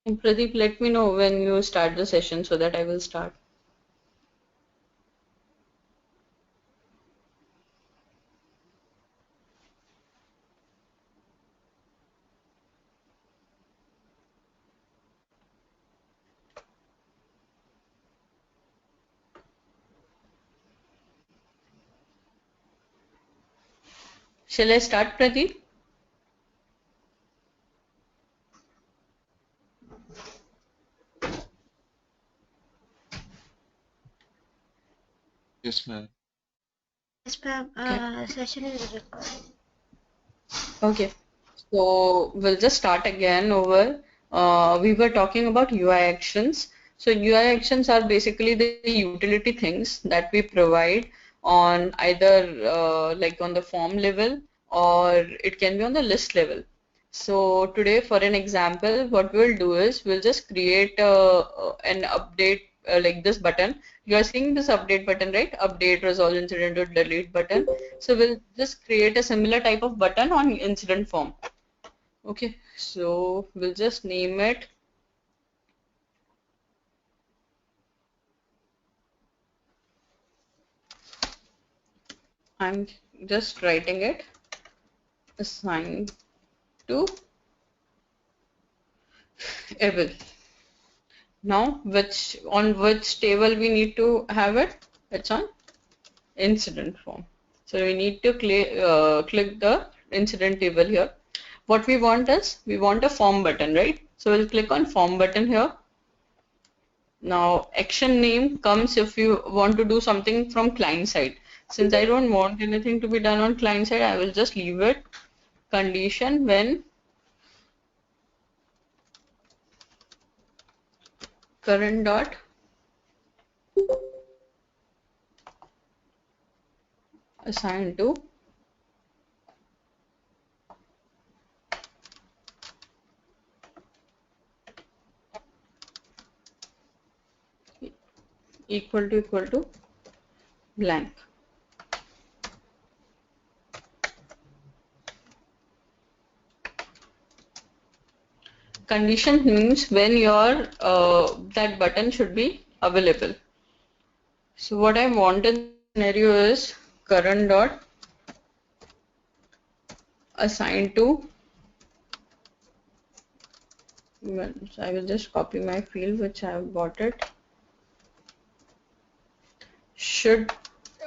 And Pradeep, let me know when you start the session so that I will start. Shall I start, Pradeep? Yes, ma'am. Yes, ma'am. Session is recorded. Okay. So we'll just start again over. We were talking about UI actions. So UI actions are basically the utility things that we provide on either like on the form level, or it can be on the list level. So today, for an example, what we'll do is we'll just create an update like this button. You are seeing this update button, right? Update, resolve incident, or delete button. So we'll just create a similar type of button on incident form. Okay, so we'll just name it. I'm just writing it. Assigned to able. Now, which table we need to have it? It's on incident form. So we need to click the incident table here. What we want is we want a form button, right? So we'll click on form button here. Now action name comes if you want to do something from client side. Since I don't want anything to be done on client side, I will just leave it condition when current dot assigned to equal to blank. Condition means when your that button should be available. So what I want in this scenario is current dot assigned to, well, so I will just copy my field which I have got it, should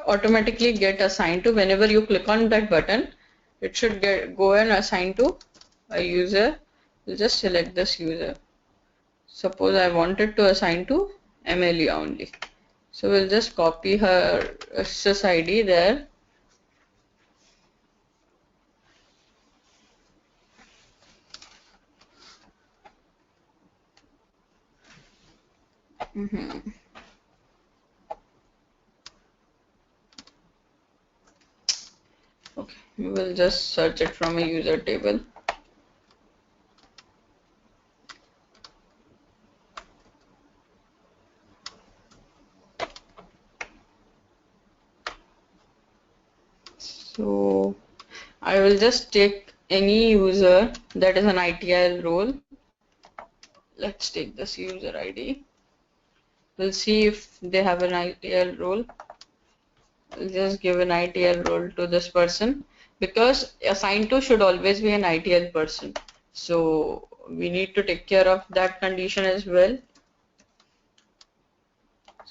automatically get assigned to whenever you click on that button. It should go and assign to a user. We'll just select this user. Suppose I wanted to assign to Amelia only. So we'll just copy her SysID there. Okay, we'll just search it from a user table. So I will just take any user that is an ITIL role. Let's take this user ID. We'll see if they have an ITL role. We'll just give an ITL role to this person because assigned to should always be an ITL person. So we need to take care of that condition as well.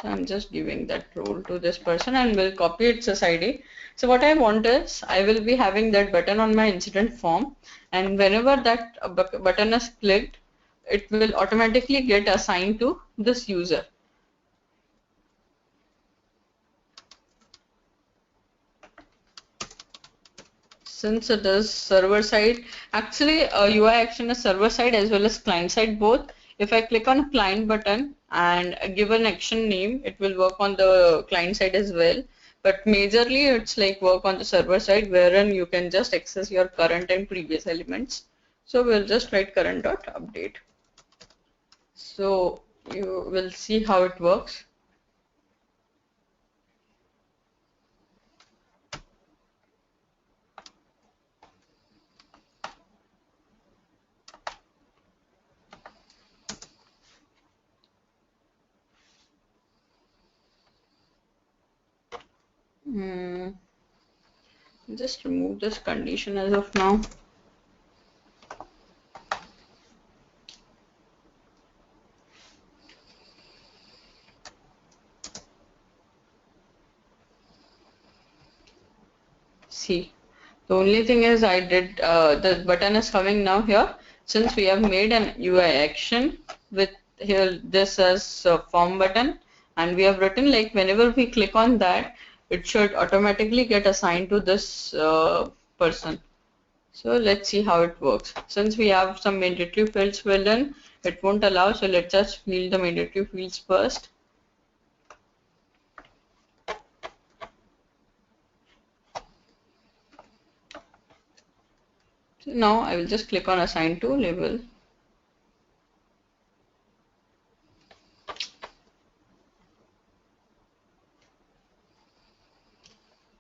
So I'm just giving that role to this person and we'll copy its SID. So what I want is I will be having that button on my incident form, and whenever that button is clicked, it will automatically get assigned to this user. Since it is server side, actually UI action is server side as well as client side both. If I click on client button and give an action name, it will work on the client side as well. But majorly it's like work on the server side wherein you can just access your current and previous elements. So we'll just write current dot update. So you will see how it works. Hmm. Just remove this condition as of now. See, the only thing is I did the button is coming now here since we have made an UI action with here this as a form button, and we have written like whenever we click on that it should automatically get assigned to this person. So let's see how it works. Since we have some mandatory fields filled in, it won't allow, so let's just fill the mandatory fields first. So now I will just click on assign to label.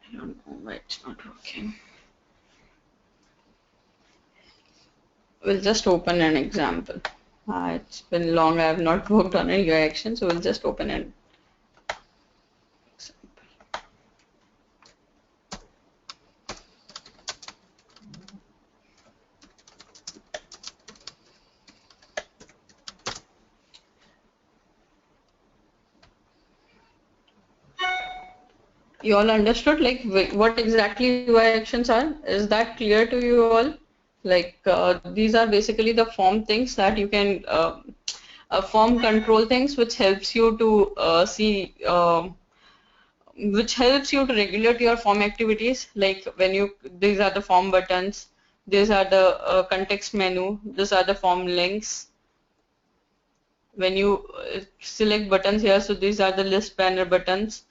I don't know why it's not working. We'll just open an example. It's been long, I have not worked on a UI action, so we'll just open an example. You all understood like what exactly UI actions are? Is that clear to you all? Like these are basically the form things that you can form control things which helps you to see which helps you to regulate your form activities, like when you these are the form buttons, these are the context menu, these are the form links. When you select buttons here, so these are the list banner buttons.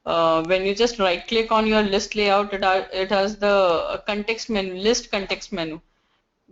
When you just right click on your list layout, it has the context menu, list context menu.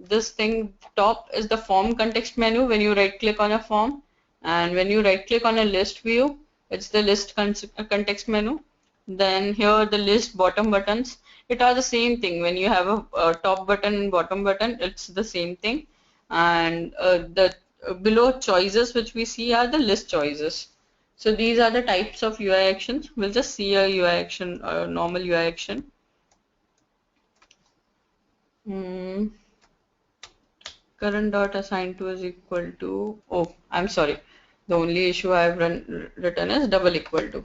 This thing top is the form context menu when you right click on a form, and when you right click on a list view, it's the list context menu. Then here the list bottom buttons, it are the same thing. When you have a top button and bottom button, it's the same thing. And the below choices which we see are the list choices. So these are the types of UI actions. We'll just see a UI action, a normal UI action. Hmm. Current dot assigned to is equal to, oh, I'm sorry, the only issue I've written is double equal to.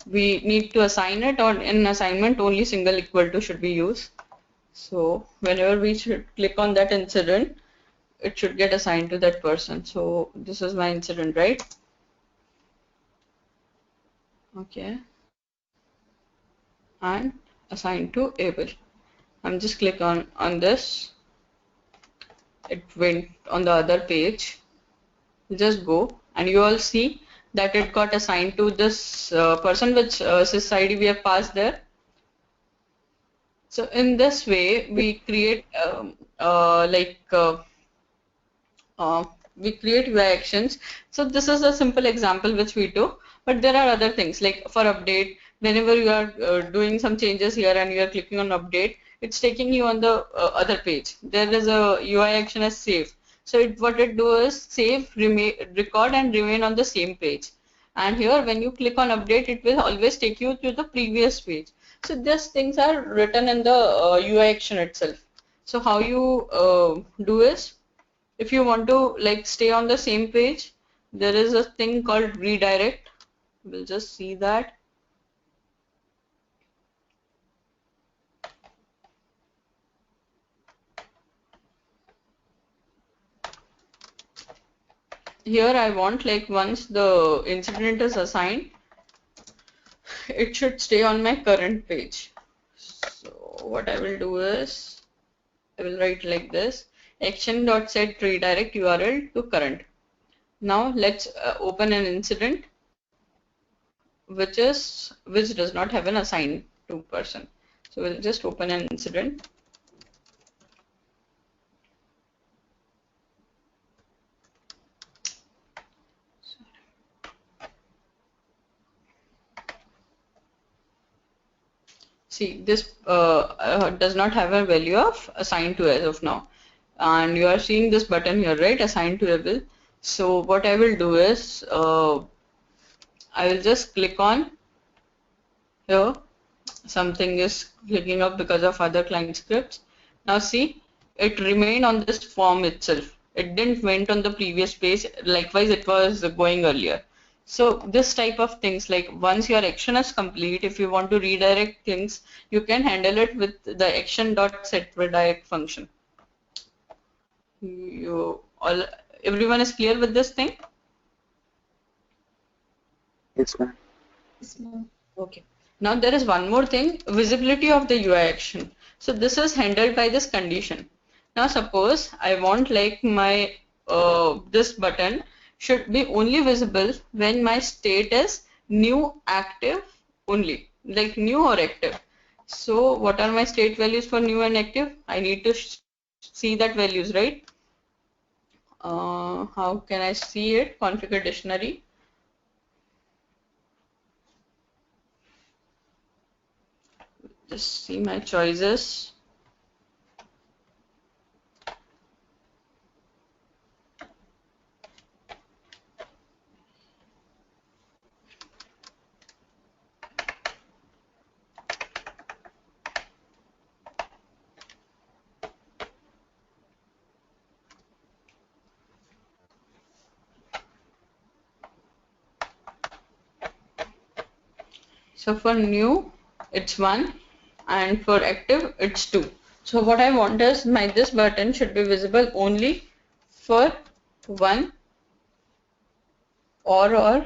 We need to assign it, or in assignment only single equal to should be used. So whenever we should click on that incident, it should get assigned to that person. So this is my incident, right? Okay, and assigned to able. I'm just click on this. It went on the other page. Just go and you all see that it got assigned to this person which sys ID we have passed there. So in this way we create we create UI actions. So this is a simple example which we took, but there are other things like for update. Whenever you are doing some changes here and you are clicking on update, it's taking you on the other page. There is a UI action as save. So what it do is save, record and remain on the same page. And here when you click on update, it will always take you to the previous page. So these things are written in the UI action itself. So how you do is, if you want to like stay on the same page, there is a thing called redirect. We'll just see that. Here I want like once the incident is assigned, it should stay on my current page. So what I will do is I will write like this: action.set redirect URL to current. Now let's open an incident which does not have an assigned to person. So we'll just open an incident. See, this does not have a value of assigned to as of now. And you are seeing this button here, right? Assigned to able. So what I will do is, I will just click on here something is clicking up because of other client scripts. Now see, it remained on this form itself. It didn't went on the previous page. Likewise, it was going earlier. So this type of things, like once your action is complete, if you want to redirect things, you can handle it with the action dot set redirect function. You all, everyone is clear with this thing? Yes, ma'am. Yes, ma'am. Okay. Now there is one more thing, visibility of the UI action. So this is handled by this condition. Now suppose I want like my this button should be only visible when my state is new active only, like new or active. So what are my state values for new and active? I need to see that values, right? How can I see it? Configure dictionary. Just see my choices. So for new, it's 1, and for active, it's 2. So what I want is my this button should be visible only for 1 or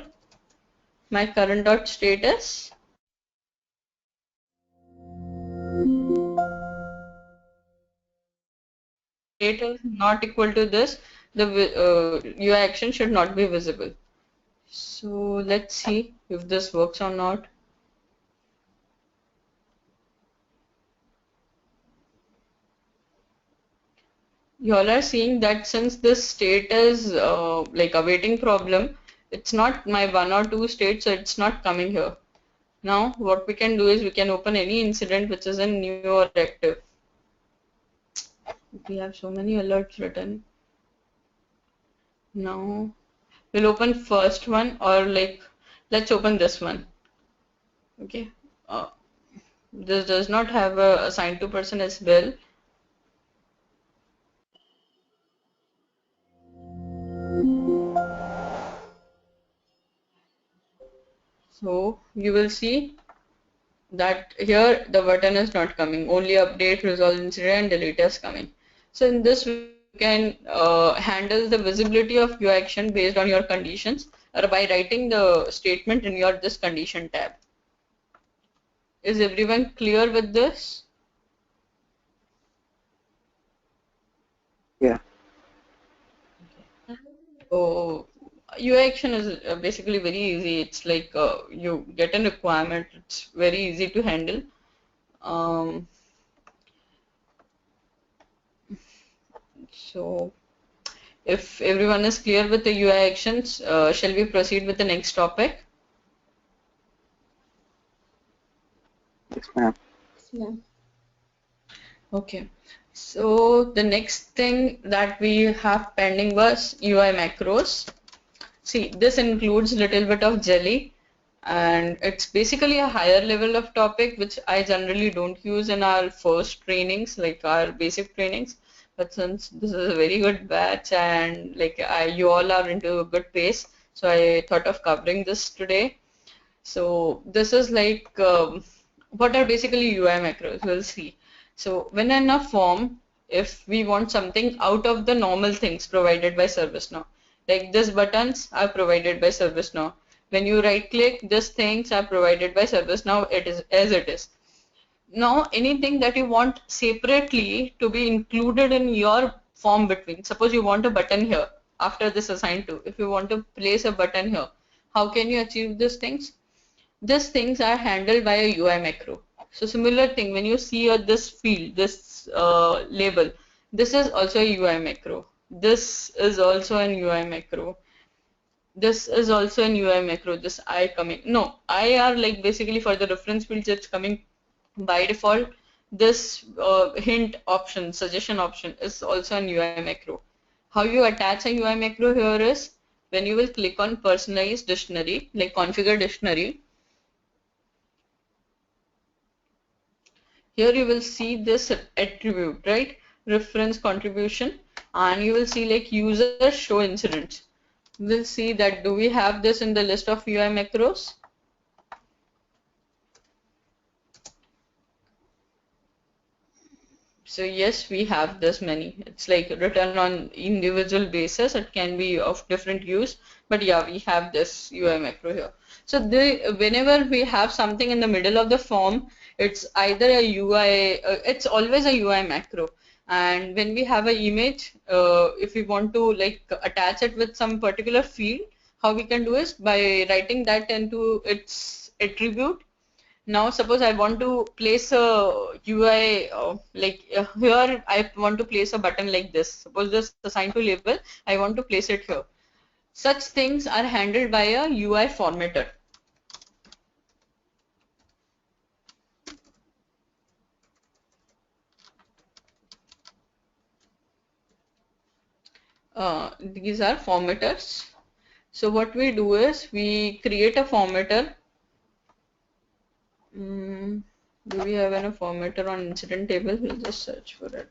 my current dot status. State is not equal to this. The UI action should not be visible. So let's see if this works or not. You all are seeing that since this state is like a waiting problem, it's not my 1 or 2 state, so it's not coming here. Now what we can do is we can open any incident which is in new or active. We have so many alerts written. Now we'll open first one, or like let's open this one. Okay. This does not have a assigned to person as well. So you will see that here the button is not coming, only update, resolve incident, and delete is coming. So in this way you can handle the visibility of your action based on your conditions, or by writing the statement in your this condition tab. Is everyone clear with this? Yeah. So UI action is basically very easy. It's like you get a requirement. It's very easy to handle. Um, so if everyone is clear with the UI actions, shall we proceed with the next topic? Yes, ma'am. Yes, ma'am. Okay. So the next thing that we have pending was UI macros. See, this includes little bit of jelly, and it's basically a higher level of topic which I generally don't use in our first trainings, like our basic trainings. But since this is a very good batch and like you all are into a good pace, so I thought of covering this today. So this is like what are basically UI macros? We'll see. So when in a form, if we want something out of the normal things provided by ServiceNow, like these buttons are provided by ServiceNow. When you right click, these things are provided by ServiceNow. It is as it is. Now anything that you want separately to be included in your form between, suppose you want a button here after this assigned to, if you want to place a button here, how can you achieve these things? These things are handled by a UI macro. So similar thing, when you see this field, this label, this is also a UI macro. This is also an UI macro. This is also an UI macro. This I coming. No, I are like basically for the reference fields it's coming by default. This hint option, suggestion option is also an UI macro. How you attach a UI macro here is when you will click on personalized dictionary, like configure dictionary. here you will see this attribute, right? Reference contribution, and you will see like user show incidents. We'll see that do we have this in the list of UI macros? So yes, we have this many. It's like written on individual basis. It can be of different use, but yeah, we have this UI macro here. So whenever we have something in the middle of the form, it's either a UI, it's always a UI macro. And when we have an image, if we want to like attach it with some particular field, how we can do is by writing that into its attribute. Now, suppose I want to place a UI, here I want to place a button like this. Suppose this assigned to label, I want to place it here. Such things are handled by a UI formatter. These are formatters. So what we do is we create a formatter. Do we have a formatter on incident table? We'll just search for it.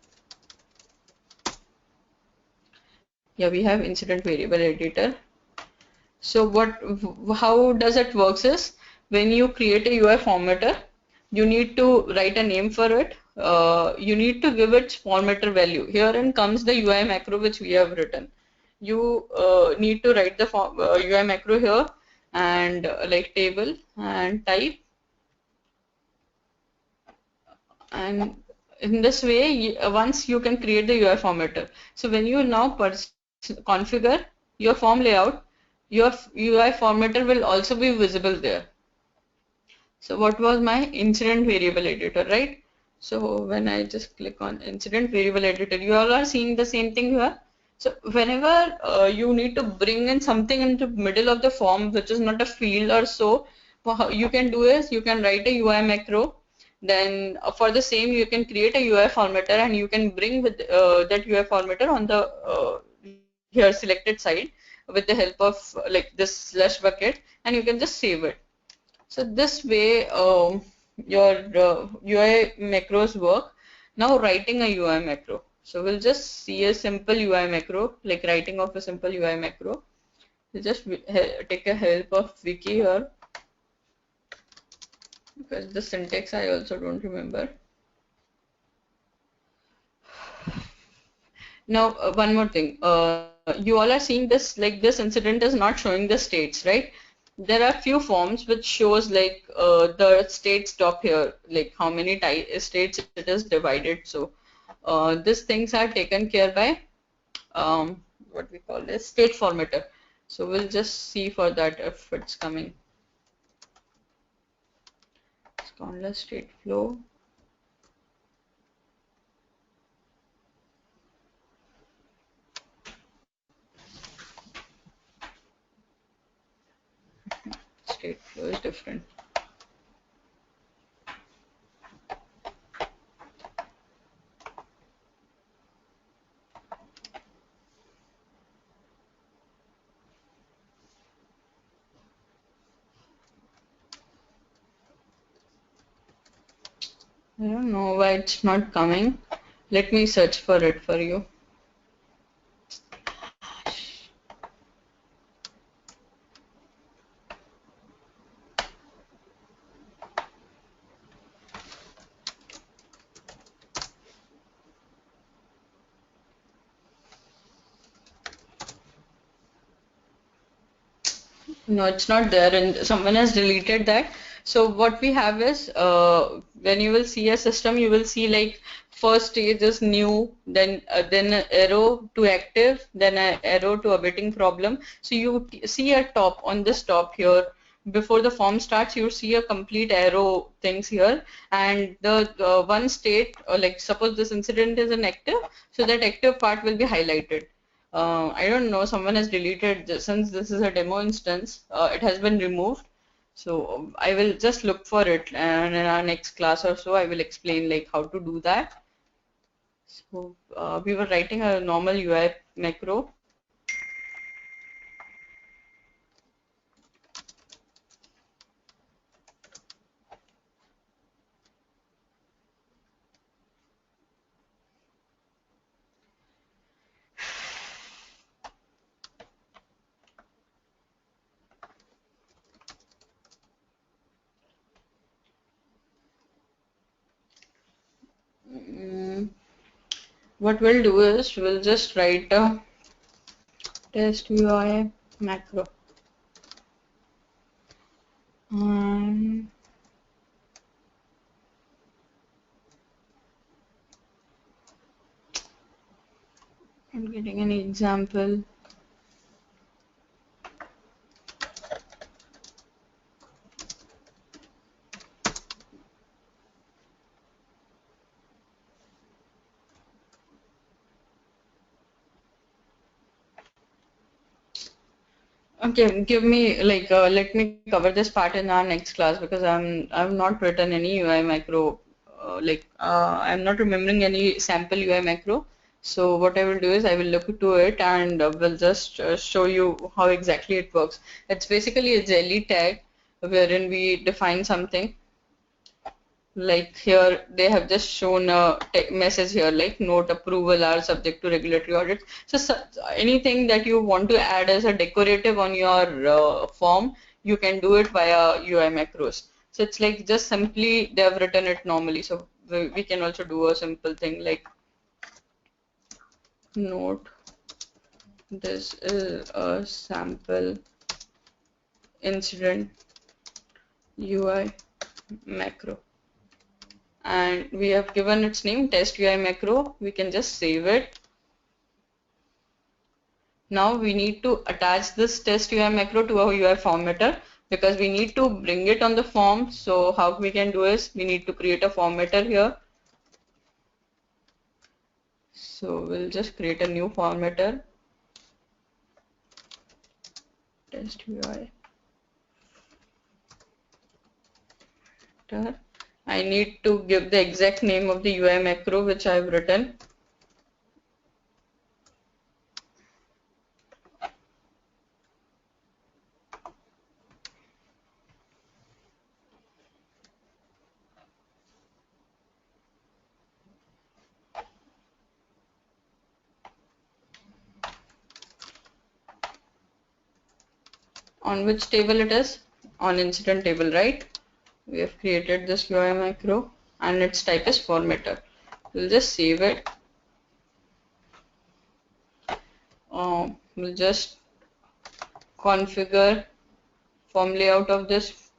Yeah, we have incident variable editor. So how does it works is when you create a UI formatter, you need to write a name for it. You need to give its formatter value. Herein comes the UI macro which we have written. You need to write the UI macro here and like table and type, and in this way once you can create the UI formatter. So when you now configure your form layout, your UI formatter will also be visible there. So what was my incident variable editor, right? So when I just click on incident variable editor, you all are seeing the same thing here. So whenever you need to bring in something into middle of the form which is not a field or so, what you can do is you can write a UI macro. Then for the same you can create a UI formatter and you can bring with that UI formatter on the here selected side with the help of like this slash bucket, and you can just save it. So this way your UI macros work. Now writing a UI macro. So we'll just see a simple UI macro, like writing of a simple UI macro. We'll just take a help of wiki here because the syntax I also don't remember. Now one more thing. You all are seeing this, like this incident is not showing the states, right? There are few forms which shows like the states top here, like how many states it is divided. So these things are taken care by what we call this state formatter. So we'll just see for that if it's coming. Conda state flow. State flow is different. I don't know why it's not coming. Let me search for it for you. No, it's not there, and someone has deleted that. So what we have is when you will see a system, you will see like first stage is new, then an arrow to active, then an arrow to awaiting problem. So you see a top on this top here. Before the form starts, you see a complete arrow things here, and the one state, like suppose this incident is an active, so that active part will be highlighted. I don't know, someone has deleted this, since this is a demo instance, it has been removed. So I will just look for it, and in our next class or so I will explain like how to do that. So we were writing a normal UI macro. what we'll do is we'll just write a test UI macro. Um, I'm getting an example. Okay, give me like let me cover this part in our next class because I've not written any UI macro I'm not remembering any sample UI macro. So what I will do is I will look into it and will just show you how exactly it works. It's basically a jelly tag wherein we define something. Like here, they have just shown a message here like note approval are subject to regulatory audits. So, anything that you want to add as a decorative on your form, you can do it via UI macros. So it's like just simply they have written it normally. So we can also do a simple thing like note this is a sample incident UI macro. And we have given its name test UI macro. We can just save it. Now we need to attach this test UI macro to our UI formatter because we need to bring it on the form. So how we can do is we need to create a formatter here. So we'll just create a new formatter, test UI. I need to give the exact name of the UI macro which I've written. On which table it is? On incident table, right? We have created this UI macro and its type is formatter. We'll just save it. We'll just configure form layout of this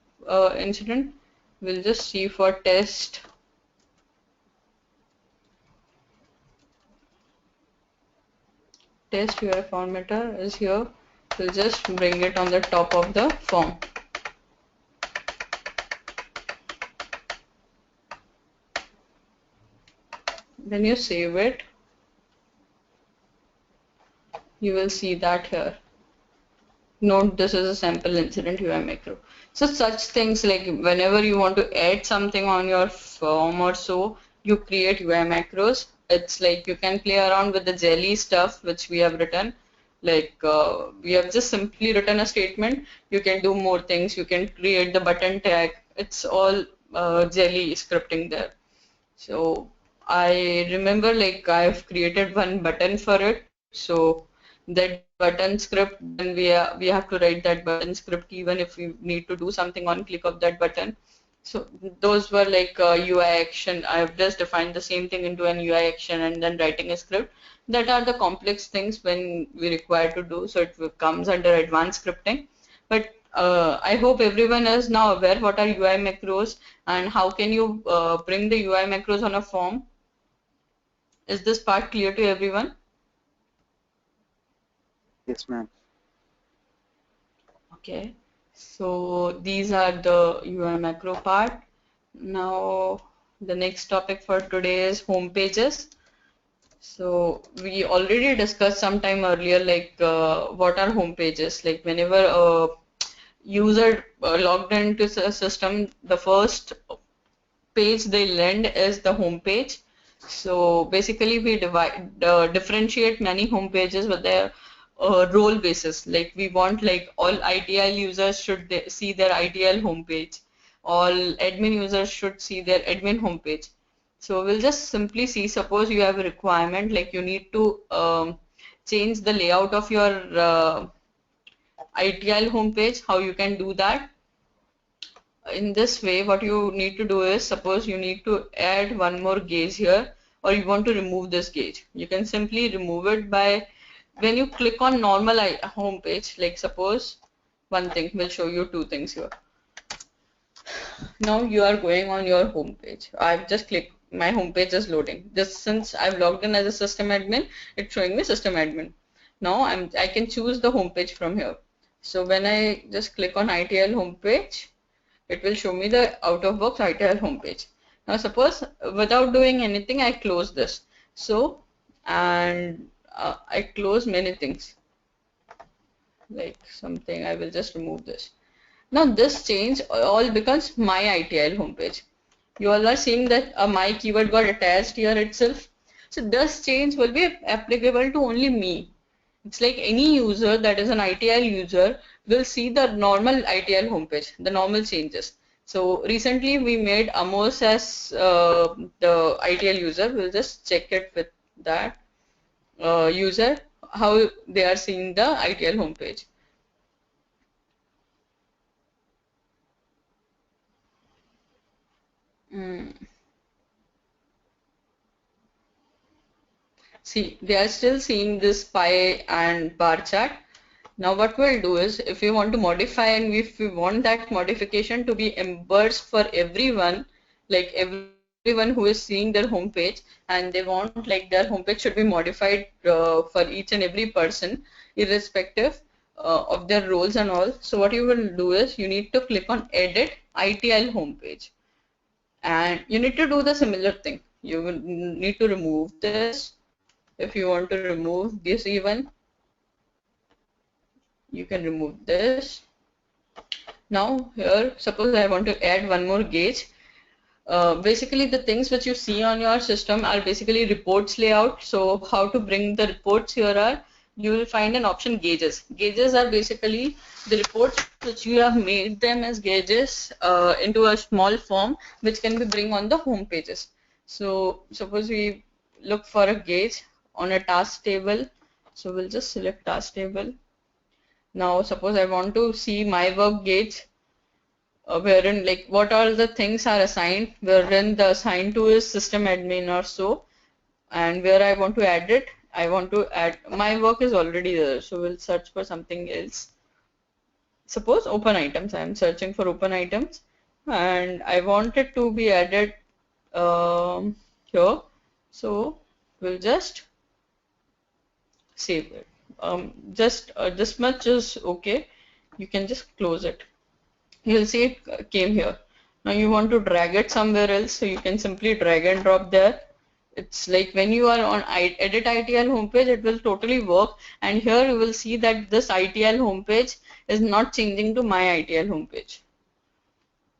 incident. We'll just see for test UI formatter is here. We'll just bring it on the top of the form. When you save it, you will see that here. Note this is a sample incident UI macro. So such things like whenever you want to add something on your form or so, you create UI macros. It's like you can play around with the jelly stuff which we have written. Like we have just simply written a statement. You can do more things. You can create the button tag. It's all jelly scripting there. So I remember like I've created one button for it. So that button script, then we have to write that button script even if we need to do something on click of that button. So those were like UI action. I've just defined the same thing into an UI action and then writing a script. That are the complex things when we require to do. So it comes under advanced scripting. But I hope everyone is now aware what are UI macros and how can you bring the UI macros on a form. Is this part clear to everyone? Yes, ma'am. Okay, so these are the UI macro part. Now the next topic for today is home pages. So we already discussed sometime earlier like what are home pages. Like whenever a user logged into the system, the first page they land is the home page. So basically we differentiate many home pages with their role basis. Like we want like all ITL users should see their ITL home page. All admin users should see their admin home page. So we'll just simply see, suppose you have a requirement like you need to change the layout of your ITL homepage, how you can do that. In this way, what you need to do is, suppose you need to add one more gauge here or you want to remove this gauge. You can simply remove it by when you click on normal home page. Like suppose one thing, we'll show you two things here. Now you are going on your home page. I've just clicked, my home page is loading. Just since I've logged in as a system admin, it's showing me system admin. Now I can choose the home page from here. So when I just click on ITL homepage, it will show me the out of box ITL homepage. Now suppose without doing anything, I close this. So, and I close many things like something, I will just remove this. Now this change all becomes my ITL homepage. You all are seeing that a my keyword got attached here itself. So this change will be applicable to only me. It's like any user that is an ITL user will see the normal ITL homepage, the normal changes. So recently we made Amos as the ITL user. We'll just check it with that user, how they are seeing the ITL homepage. See, they are still seeing this pie and bar chart. Now what we'll do is, if we want to modify and if we want that modification to be embedded for everyone, like everyone who is seeing their homepage, and they want like their homepage should be modified for each and every person, irrespective of their roles and all. So what you will do is, you need to click on Edit ITL homepage, and you need to do the similar thing. You will need to remove this. If you want to remove this even, you can remove this. Now here, suppose I want to add one more gauge. Basically the things which you see on your system are basically reports layout. So how to bring the reports here are, you will find an option gauges. Gauges are basically the reports which you have made them as gauges into a small form which can be bring on the home pages. So suppose we look for a gauge on a task table. So we'll just select task table. Now suppose I want to see my work gauge, wherein like what all the things are assigned, wherein the assigned to is system admin or so, and where I want to add it, I want to add, my work is already there, so we'll search for something else. Suppose open items, I am searching for open items, and I want it to be added here, so we'll just save it. Just this much is okay. You can just close it. You'll see it came here. Now you want to drag it somewhere else, so you can simply drag and drop there. It's like when you are on Edit ITL homepage, it will totally work. And here you will see that this ITL homepage is not changing to my ITL homepage.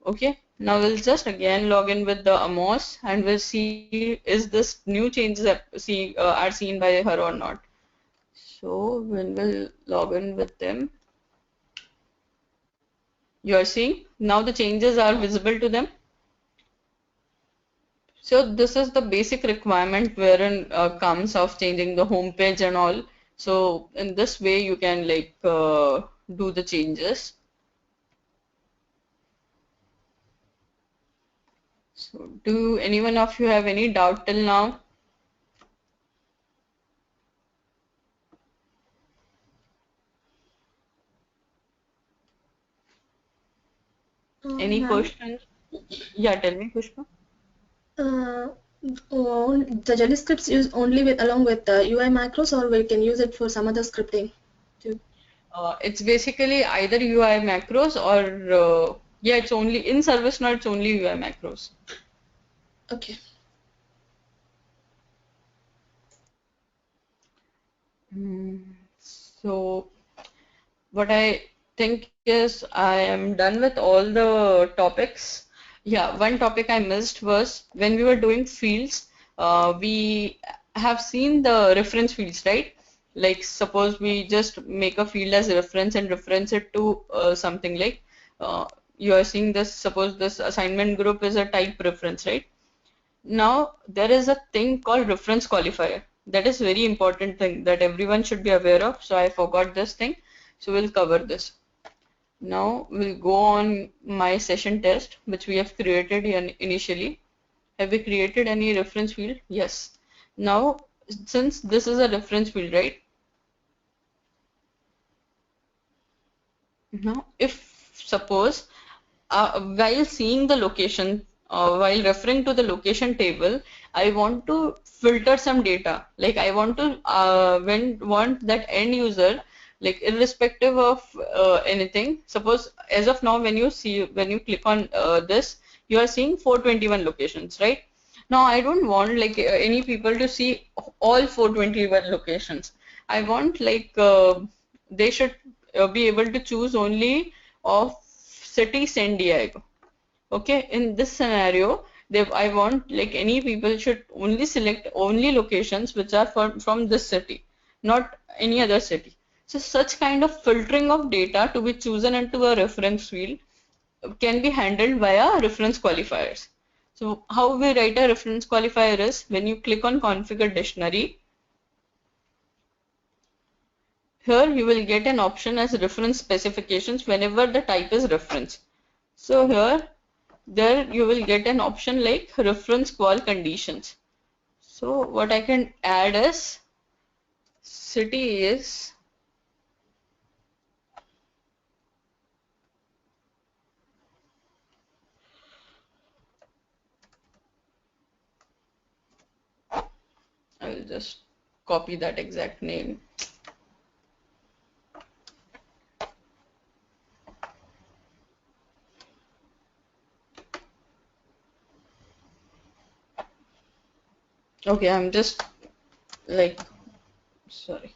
Okay. Now we'll just again log in with the Amos, and we'll see is this new changes are seen by her or not. So when we'll log in with them, you are seeing now the changes are visible to them. So this is the basic requirement wherein comes of changing the home page and all. So in this way you can like do the changes. So do anyone of you have any doubt till now? Any questions? Yeah, tell me, Pushpa. The jelly scripts use only with along with the UI macros, or we can use it for some other scripting too. It's basically either UI macros or yeah, it's only in ServiceNow. It's only UI macros. Okay. So what I think is I am done with all the topics. Yeah, one topic I missed was when we were doing fields, we have seen the reference fields, right? Like suppose we just make a field as reference and reference it to something like you are seeing this, suppose this assignment group is a type reference, right? Now there is a thing called reference qualifier. That is very important thing that everyone should be aware of. So I forgot this thing. So we'll cover this. Now we'll go on my session test, which we have created initially. Have we created any reference field? Yes. Now, since this is a reference field, right? Now, if suppose while seeing the location, while referring to the location table, I want to filter some data. Like I want to want that end user, like irrespective of anything. Suppose as of now, when you click on this, you are seeing 421 locations, right? Now I don't want like any people to see all 421 locations. I want like they should be able to choose only of city San Diego. Okay, in this scenario, I want like any people should only select only locations which are from this city, not any other city. So such kind of filtering of data to be chosen into a reference field can be handled via reference qualifiers. So how we write a reference qualifier is when you click on configure dictionary, here you will get an option as reference specifications whenever the type is reference. So here, there you will get an option like reference qual conditions. So what I can add is city is I will just copy that exact name. Okay, I'm just like sorry.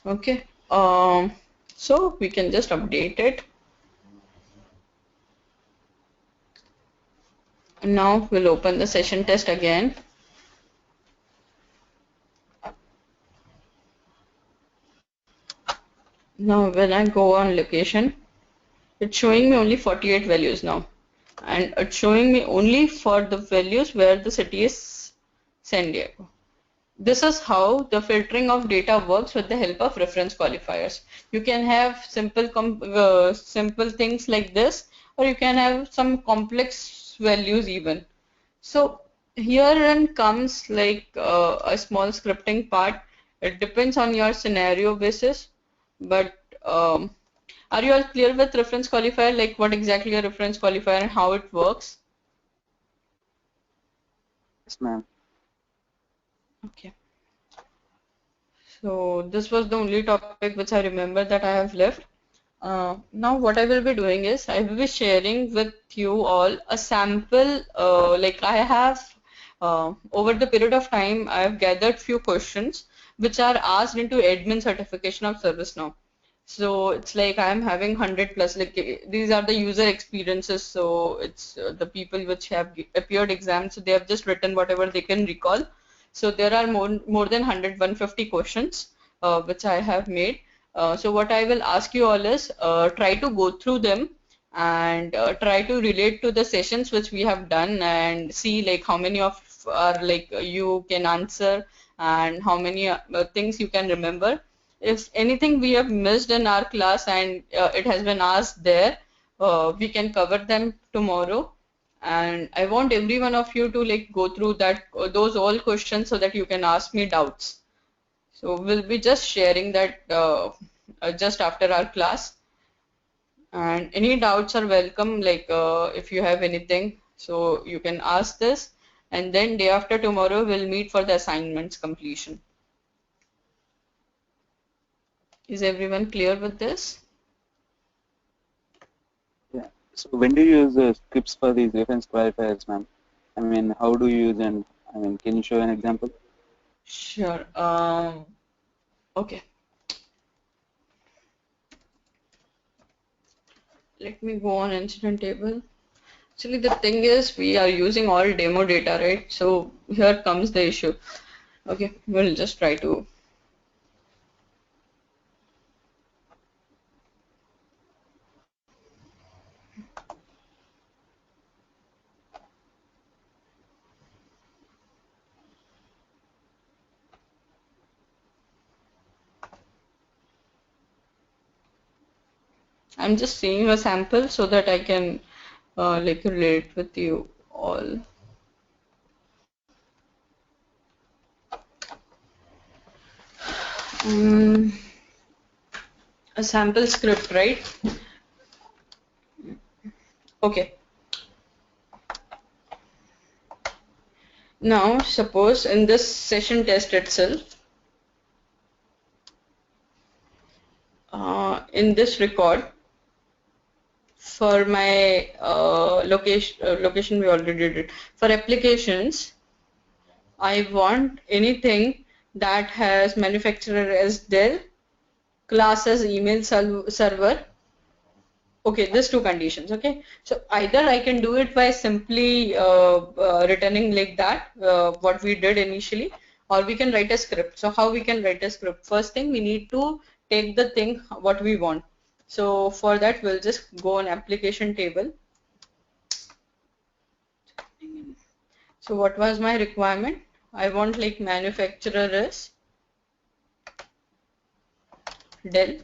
Okay. So we can just update it. Now we'll open the session test again. Now when I go on location, it's showing me only 48 values now. And it's showing me only for the values where the city is San Diego. This is how the filtering of data works with the help of reference qualifiers. You can have simple things like this, or you can have some complex values even. So herein comes like a small scripting part. It depends on your scenario basis, but are you all clear with reference qualifier, like what exactly a reference qualifier and how it works? Yes, ma'am. Okay. So this was the only topic which I remember that I have left. Now what I will be doing is I will be sharing with you all a sample like I have over the period of time I have gathered few questions which are asked into admin certification of ServiceNow. So it's like I am having 100 plus like these are the user experiences, so it's the people which have appeared exams, so they have just written whatever they can recall. So there are more than 150 questions which I have made. So what I will ask you all is try to go through them and try to relate to the sessions which we have done and see like how many of are like you can answer and how many things you can remember. If anything we have missed in our class and it has been asked there, we can cover them tomorrow. And I want every one of you to like go through that those all questions so that you can ask me doubts. So we'll be just sharing that just after our class. And any doubts are welcome, like if you have anything, so you can ask this. And then day after tomorrow, we'll meet for the assignments completion. Is everyone clear with this? Yeah. So when do you use the scripts for these reference qualifiers, ma'am? I mean, how do you use and I mean, can you show an example? Sure. Okay. Let me go on incident table. Actually, the thing is, we are using all demo data, right? So here comes the issue. Okay, we'll just try to. I'm just seeing a sample so that I can like relate with you all. Um, a sample script, right? Okay. Now, suppose in this session test itself, in this record, for my location we already did it. For applications, I want anything that has manufacturer as Dell, class as email server. Okay, there's two conditions. Okay, so either I can do it by simply returning like that, what we did initially, or we can write a script. So how we can write a script? First thing, we need to take the thing what we want. So for that, we'll just go on application table. So what was my requirement? I want like manufacturer is Dell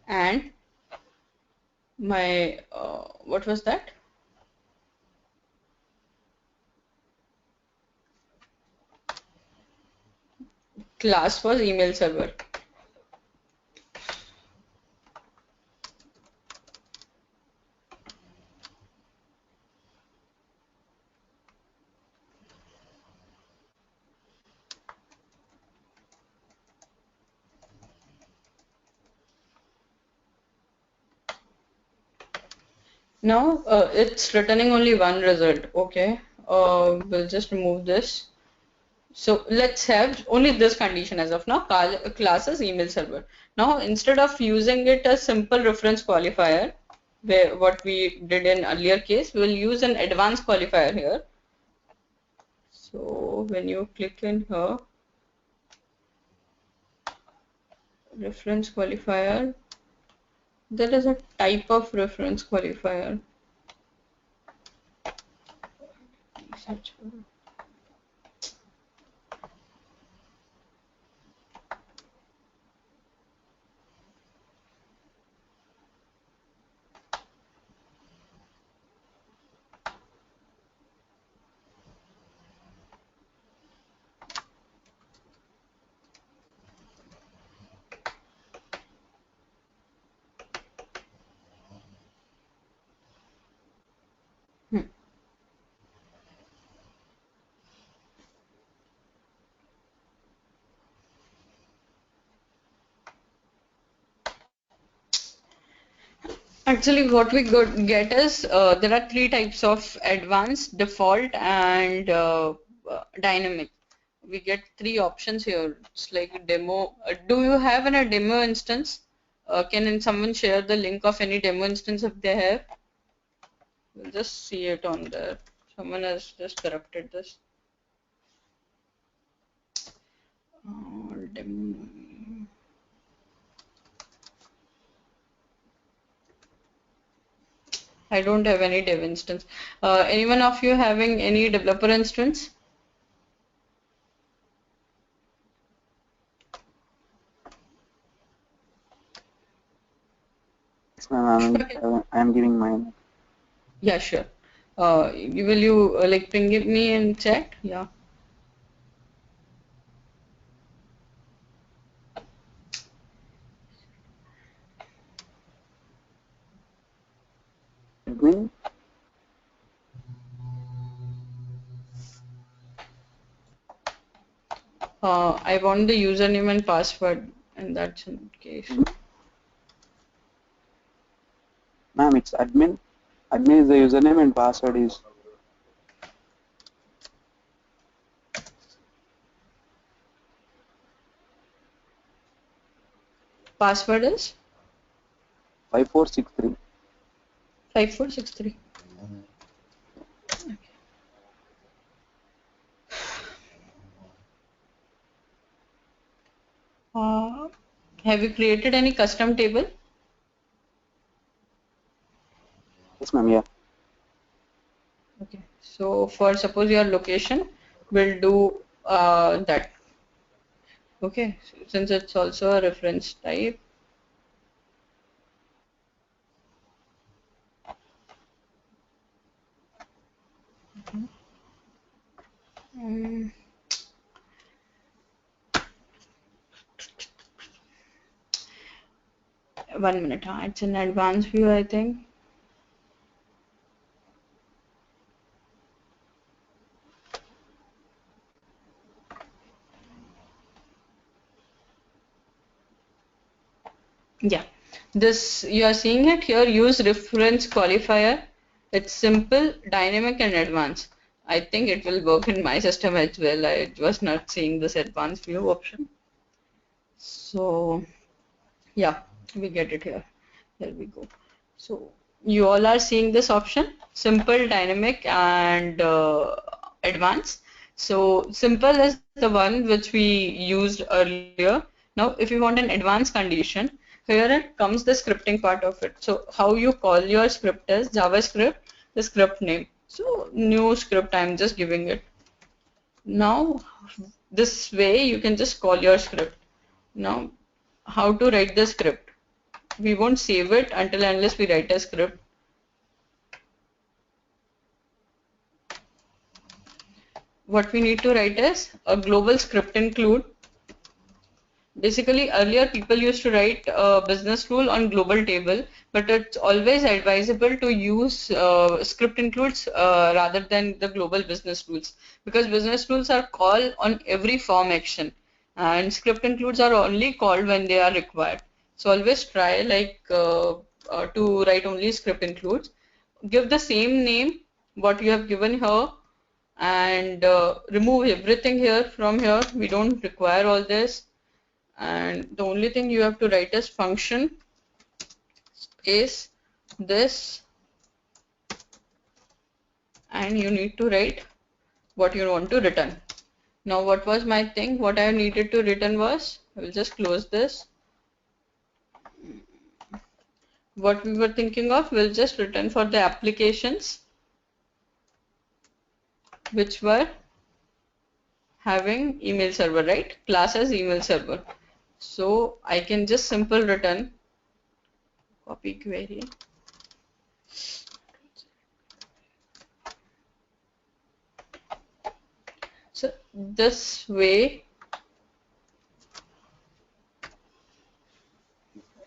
and my what was that? Class was email server. Now it's returning only one result. Okay, we'll just remove this. So let's have only this condition as of now. Class is email server. Now instead of using it as simple reference qualifier, where what we did in earlier case, we'll use an advanced qualifier here. So when you click in here, reference qualifier, there is a type of reference qualifier. Search for it. Hmm. Actually, what we get is there are three types of advanced, default, and dynamic. We get three options here. It's like demo. Do you have a demo instance? Can someone share the link of any demo instance if they have? We'll just see it on there. Someone has just corrupted this. Demo. I don't have any dev instance. Anyone of you having any developer instance? Yes, ma'am, I'm giving mine. Yeah, sure. Will you like ping it me in chat? Yeah. Admin, I want the username and password, and that's in case. ma'am, it's admin. Admin is the username and password is Password is 5463. 5463. Okay. Have you created any custom table? Yes, ma'am, yeah. Okay. So for suppose your location, we'll do that. Okay, since it's also a reference type. Um, 1 minute, it's in advanced view, I think. Yeah, this you are seeing it here. Use reference qualifier. It's simple, dynamic, and advanced. I think it will work in my system as well. I was not seeing this advanced view option. So yeah, we get it here. Here we go. So you all are seeing this option, simple, dynamic, and advanced. So simple is the one which we used earlier. Now, if you want an advanced condition, here it comes the scripting part of it. So how you call your script is JavaScript, the script name. So new script, I'm just giving it. Now, this way you can just call your script. Now, how to write the script? We won't save it until unless we write a script. What we need to write is a global script include. Basically, earlier people used to write a business rule on global table, but it's always advisable to use script includes rather than the global business rules, because business rules are called on every form action and script includes are only called when they are required. So always try to write only script includes. Give the same name what you have given here and remove everything here from here. We don't require all this, and the only thing you have to write is function space this, and you need to write what you want to return. Now what was my thing? What I needed to return was, I will just close this. What we were thinking of, we'll just return for the applications which were having email server, right? Class as email server. So I can just simple return copy query. So this way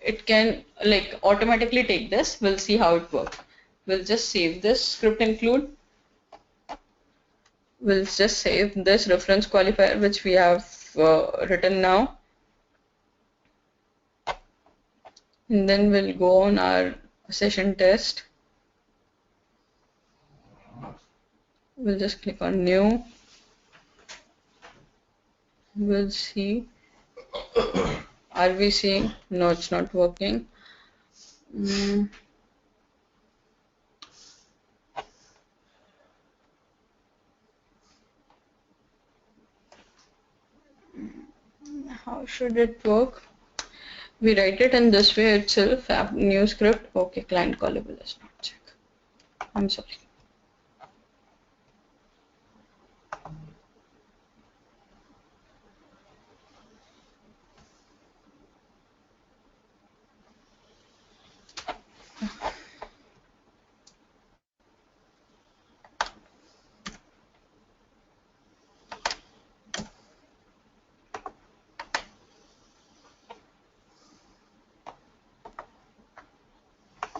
it can like automatically take this. We'll see how it works. We'll just save this script include. We'll just save this reference qualifier which we have written now, and then we'll go on our session test. We'll just click on new. We'll see. Are we seeing? No, it's not working. How should it work? We write it in this way itself. App new script. Okay, client callable is not check. I'm sorry.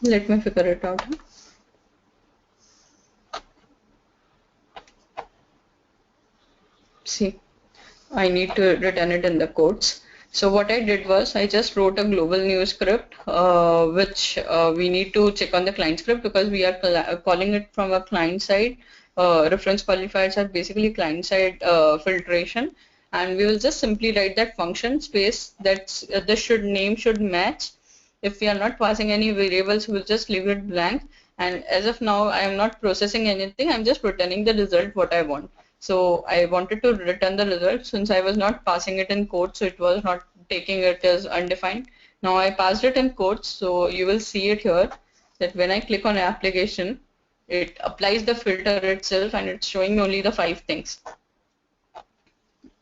Let me figure it out. See, I need to return it in the quotes. So what I did was I just wrote a global new script, which we need to check on the client script because we are calling it from a client side. Reference qualifiers are basically client side filtration, and we will just simply write that function space that's the should name should match. If we are not passing any variables, we'll just leave it blank. And as of now, I am not processing anything. I'm just returning the result what I want. So I wanted to return the result since I was not passing it in quotes, so it was not taking it as undefined. Now I passed it in quotes, so you will see it here that when I click on application, it applies the filter itself and it's showing me only the 5 things.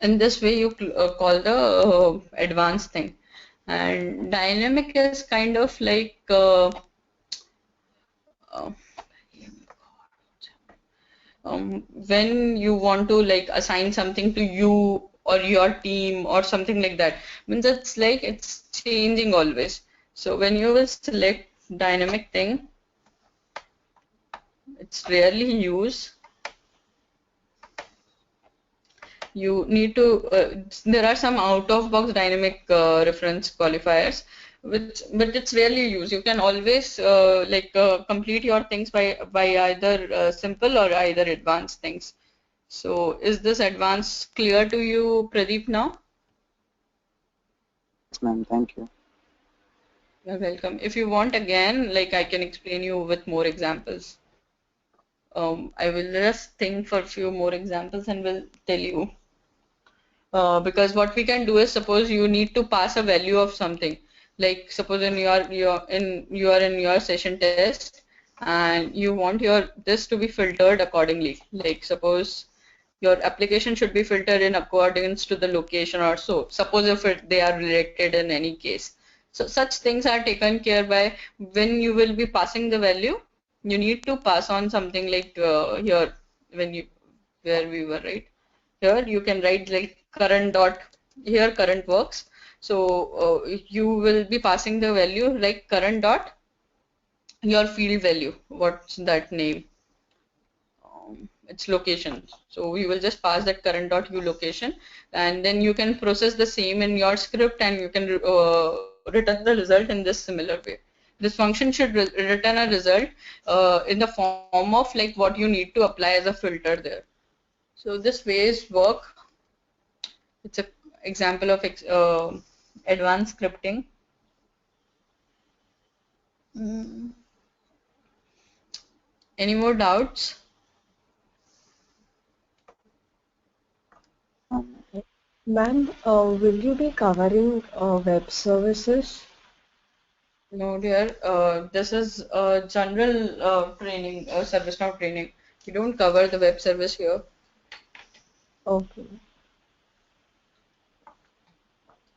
In this way you call the advanced thing. And dynamic is kind of like uh, when you want to like assign something to you or your team or something like that, means it's like it's changing always. So when you will select dynamic thing, it's rarely used. You need to there are some out of box dynamic reference qualifiers which, but it's rarely used. You can always complete your things by either simple or either advanced things. So is this advanced clear to you, Pradeep, now? Yes, ma'am. Thank you. You're welcome. If you want again, like I can explain you with more examples. I will just think for a few more examples and will tell you. Because what we can do is, suppose you need to pass a value of something, like suppose in your session test and you want your this to be filtered accordingly, like suppose your application should be filtered in accordance to the location or so, suppose if they are related in any case. So such things are taken care by when you will be passing the value. You need to pass on something like here when you where we were, right? Here you can write like current dot, here current works. So you will be passing the value like current dot your field value. What's that name? Its location. So we will just pass that current dot u location, and then you can process the same in your script, and you can return the result in this similar way. This function should return a result in the form of like what you need to apply as a filter there. So this ways work. It's a example of advanced scripting. Mm. Any more doubts? Um, Ma'am, will you be covering web services? No, dear. This is general training, ServiceNow training. We don't cover the web service here. Okay.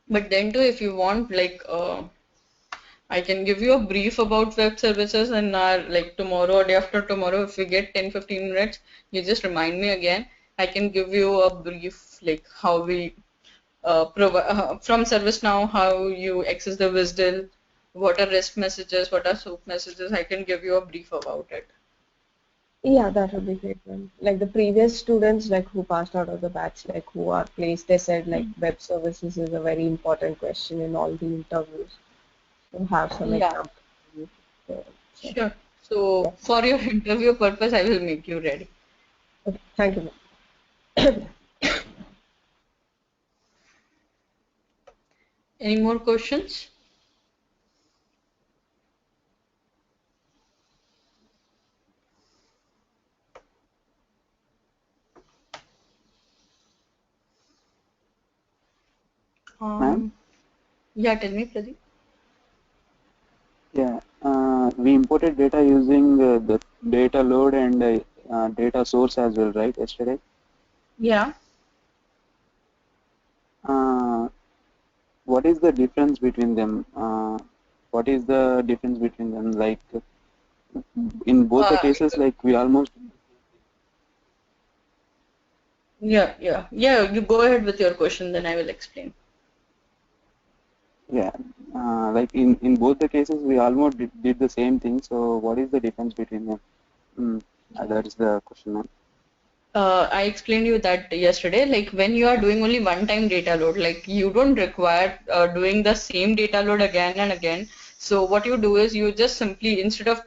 But then too, if you want, like, I can give you a brief about web services and like tomorrow or day after tomorrow, if we get 10-15 minutes, you just remind me again. I can give you a brief, like how we provide from ServiceNow, how you access the WSDL, what are REST messages, what are SOAP messages. I can give you a brief about it. Yeah, that would be great, ma'am. Like the previous students, like who passed out of the batch, like who are placed, they said like web services is a very important question in all the interviews. So have some Yeah, examples. So, sure. So yeah. for your interview purpose, I will make you ready. Okay. Thank you, ma'am. Any more questions? ma'am. Yeah, tell me, Pradeep. Yeah. We imported data using the data load and data source as well, right? Yesterday. Yeah. What is the difference between them? What is the difference between them? Like in both the Uh, cases, like we almost. yeah. You go ahead with your question, then I will explain. Yeah, like in both the cases, we almost did the same thing. So what is the difference between them? That is the question, ma'am. I explained you that yesterday. Like when you are doing only one-time data load, like you don't require doing the same data load again and again. So what you do is you just simply, instead of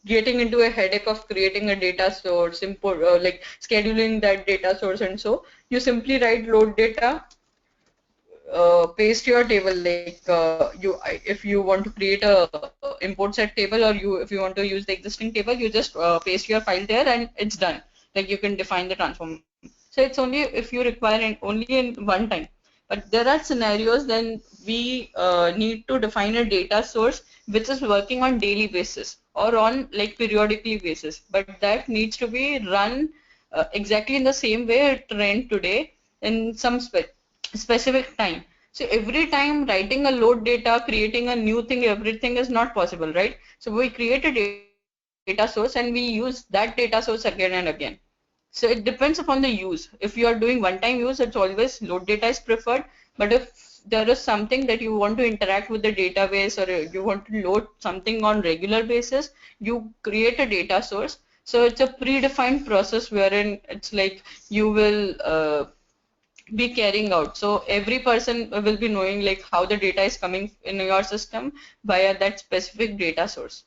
getting into a headache of creating a data source, import, like scheduling that data source, and so you simply write load data, paste your table, like if you want to create a import set table, or if you want to use the existing table, you just paste your file there and it's done. Like you can define the transform. So it's only if you require only in one time. But there are scenarios then we need to define a data source which is working on daily basis or on like periodically basis, but that needs to be run exactly in the same way it ran today. in some specific time. So every time writing a load data, creating a new thing, everything is not possible, right? So we create a data source and we use that data source again and again. So it depends upon the use. If you are doing one-time use, it's always load data is preferred. But if there is something that you want to interact with the database, or you want to load something on regular basis, you create a data source. So it's a predefined process wherein it's like you will be carrying out. So every person will be knowing like how the data is coming in your system via that specific data source.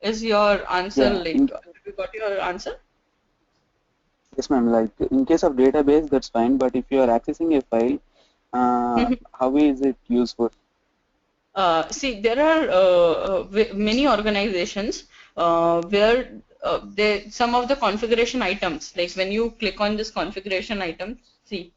Is your answer Yeah, like, have you got your answer? yes, ma'am. Like in case of database, that's fine. But if you are accessing a file, how is it useful? See, there are many organizations where some of the configuration items, like when you click on this configuration item, see,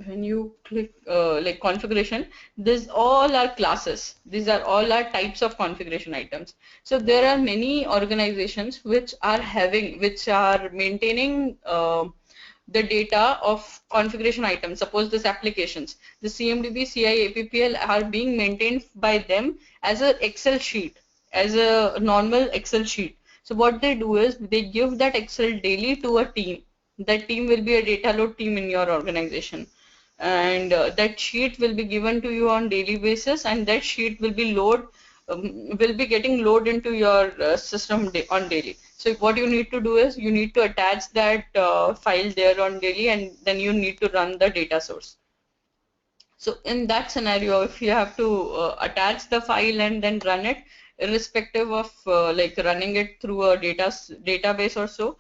when you click like configuration, these all are classes. These are all are types of configuration items. So there are many organizations which are maintaining the data of configuration items. Suppose this applications, the CMDB, CI, APPL are being maintained by them as a Excel sheet, as a normal Excel sheet. So what they do is they give that Excel daily to a team. That team will be a data load team in your organization, and that sheet will be given to you on daily basis, and that sheet will be getting load into your system on daily. So what you need to do is you need to attach that file there on daily, and then you need to run the data source. So in that scenario, if you have to attach the file and then run it, irrespective of like running it through a database or so,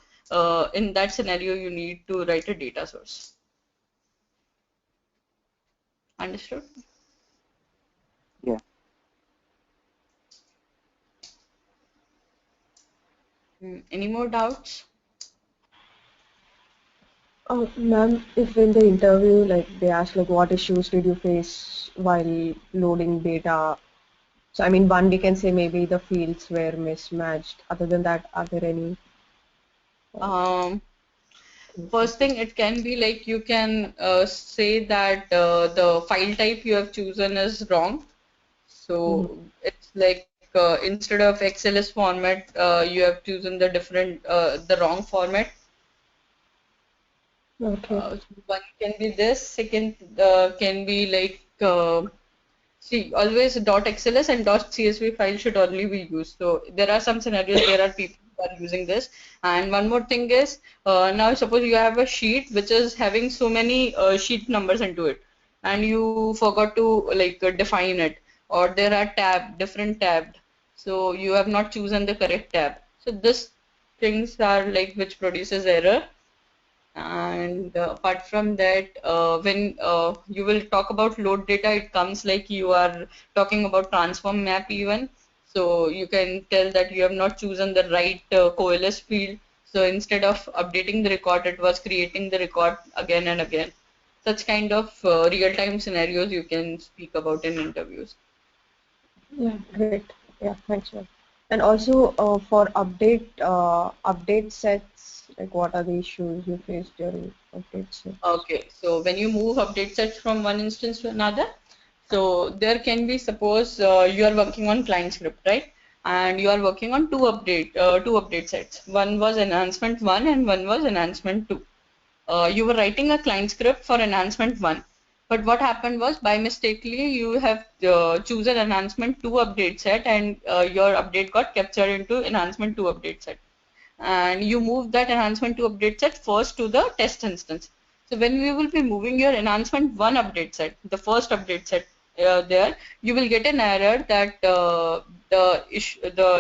in that scenario you need to write a data source. Understood? Yeah. Any more doubts? Ma'am, if in the interview, like they ask, like, what issues did you face while loading data? So, I mean, one we can say maybe the fields were mismatched. Other than that, are there any uh, Um, First instances? thing, it can be like you can say that the file type you have chosen is wrong. Mhm. So it's like instead of XLS format, you have chosen the wrong format. Okay. One can be this. Second can be like see, always .xls and .csv file should only be used. So there are some scenarios there are people who are using this. And one more thing is, now suppose you have a sheet which is having so many sheet numbers into it, and you forgot to like define it, or there are different tabbed. So you have not chosen the correct tab. So this things are like which produces error. And apart from that, when you will talk about load data, it comes like you are talking about transform map even. So you can tell that you have not chosen the right coalesce field. So instead of updating the record, it was creating the record again and again. Such kind of real-time scenarios you can speak about in interviews. Yeah, great. Yeah, thanks, ma'am. And also, for update sets, like what are the issues you face during update sets? Okay, so when you move update sets from one instance to another, so there can be, suppose you are working on client script, right? And you are working on two update sets. One was enhancement one and one was enhancement two. You were writing a client script for enhancement one, but what happened was by mistakenly you have chosen enhancement two update set, and your update got captured into enhancement two update set, and you move that enhancement to update set first to the test instance. So when we will be moving your enhancement one update set, the first update set there, you will get an error that the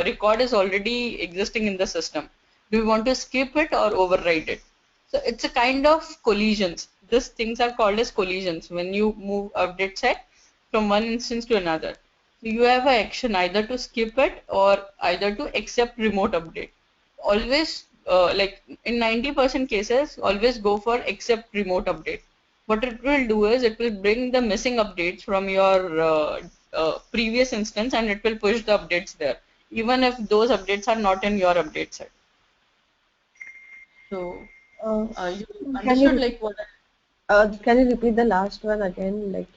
record is already existing in the system. Do you want to skip it or override it? So it's a kind of collisions. These things are called as collisions when you move update set from one instance to another. So you have an action either to skip it or either to accept remote update. Always like in 90% cases, always go for accept remote update. What it will do is it will bring the missing updates from your previous instance, and it will push the updates there, even if those updates are not in your update set. So Uh, You can you understood like what? can you repeat the last one again? Like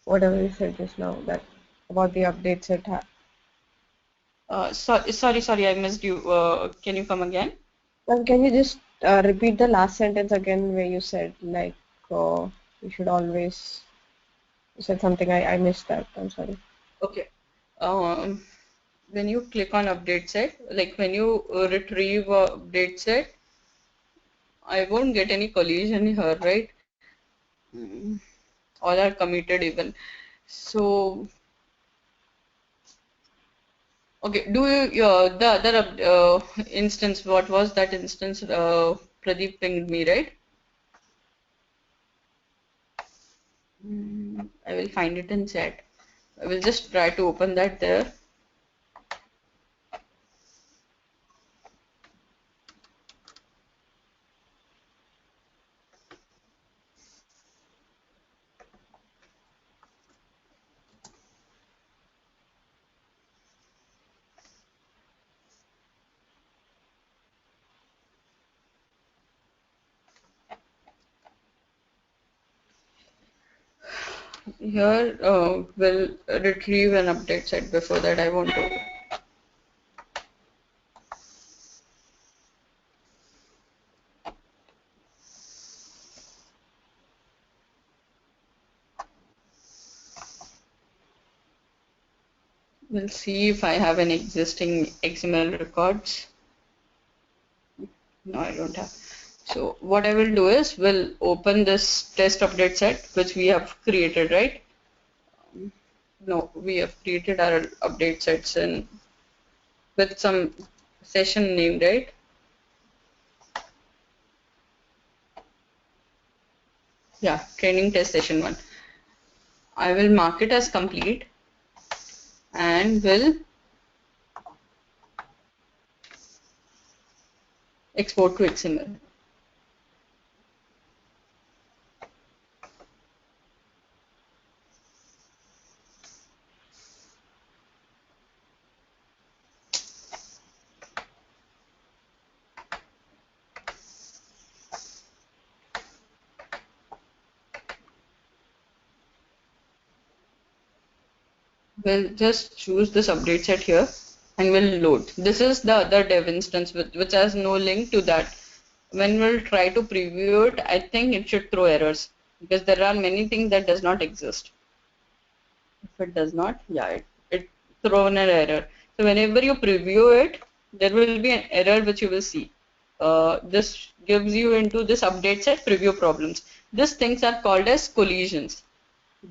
whatever you said just now that about the updates it ha Sorry, I missed you. Can you come again? Can you just repeat the last sentence again where you said like you should always you said something I missed that. I'm sorry. Okay. Um, when you click on update set, like when you retrieve update set, I won't get any collision here, right? Mm, all are committed even. So, okay, do you, the other instance, what was that instance? Pradeep pinged me, right? I will find it in chat. I will just try to open that there. Here, we'll retrieve an update set. Before that, I want to. We'll see if I have any existing XML records. No, I don't have. So what I will do is we'll open this test update set which we have created, right? No, we have created our update sets in with some session name, right? Yeah, training test session 1. I will mark it as complete and will export to XML. We'll just choose this update set here and we'll load. This is the other dev instance which has no link to that. When we'll try to preview it, I think it should throw errors because there are many things that does not exist. If it does not, yeah, it thrown an error. So whenever you preview it, there will be an error which you will see. This gives you into this update set preview problems. These things are called as collisions.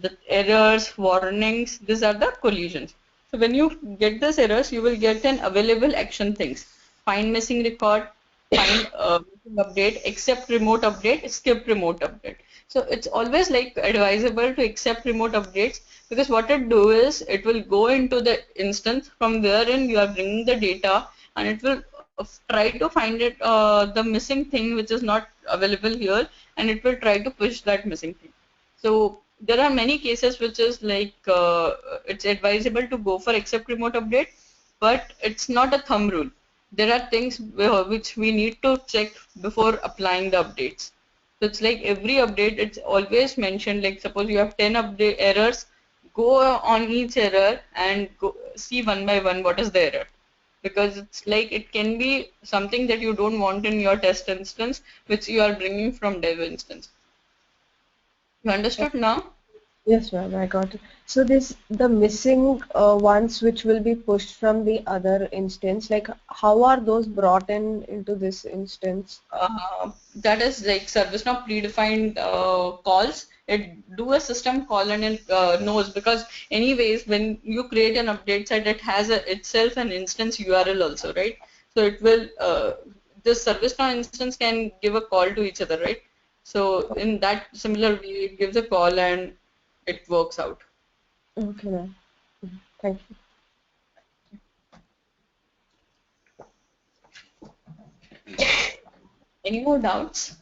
The errors, warnings, these are the collisions. So when you get these errors, you will get an available action things. Find missing record, find missing update, accept remote update, skip remote update. So it's always like advisable to accept remote updates because what it do is it will go into the instance from wherein you are bringing the data and it will try to find it the missing thing which is not available here and it will try to push that missing thing. So there are many cases which is like it's advisable to go for accept remote update, but it's not a thumb rule. There are things which we need to check before applying the updates. So it's like every update, it's always mentioned. Like suppose you have 10 update errors, go on each error and go see one by one what is the error. Because it's like it can be something that you don't want in your test instance, which you are bringing from dev instance. You understood now? Yes, ma'am, I got it. So this the missing ones which will be pushed from the other instance, like how are those brought in into this instance? That is like ServiceNow predefined calls. It do a system call and it knows because anyways when you create an update site it has itself an instance URL also, right? So it will this ServiceNow instance can give a call to each other, right? So in that similar way it gives a call and it works out. Okay, ma'am. Thank you. Any more doubts?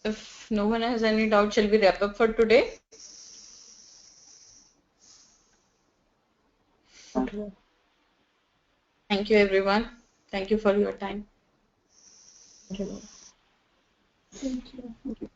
If no one has any doubt, shall we wrap up for today? Okay. Thank you, everyone. Thank you for your time. Thank you, ma'am. Thank you. Thank you.